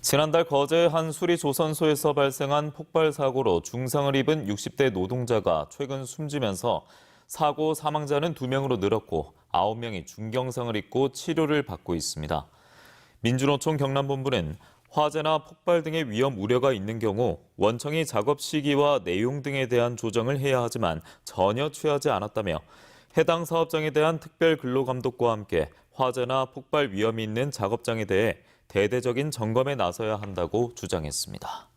지난달 거제 한 수리조선소에서 발생한 폭발 사고로 중상을 입은 60대 노동자가 최근 숨지면서 사고 사망자는 2명으로 늘었고 9명이 중경상을 입고 치료를 받고 있습니다. 민주노총 경남본부는 화재나 폭발 등의 위험 우려가 있는 경우 원청이 작업 시기와 내용 등에 대한 조정을 해야 하지만 전혀 취하지 않았다며 해당 사업장에 대한 특별 근로감독과 함께 화재나 폭발 위험이 있는 작업장에 대해 대대적인 점검에 나서야 한다고 주장했습니다.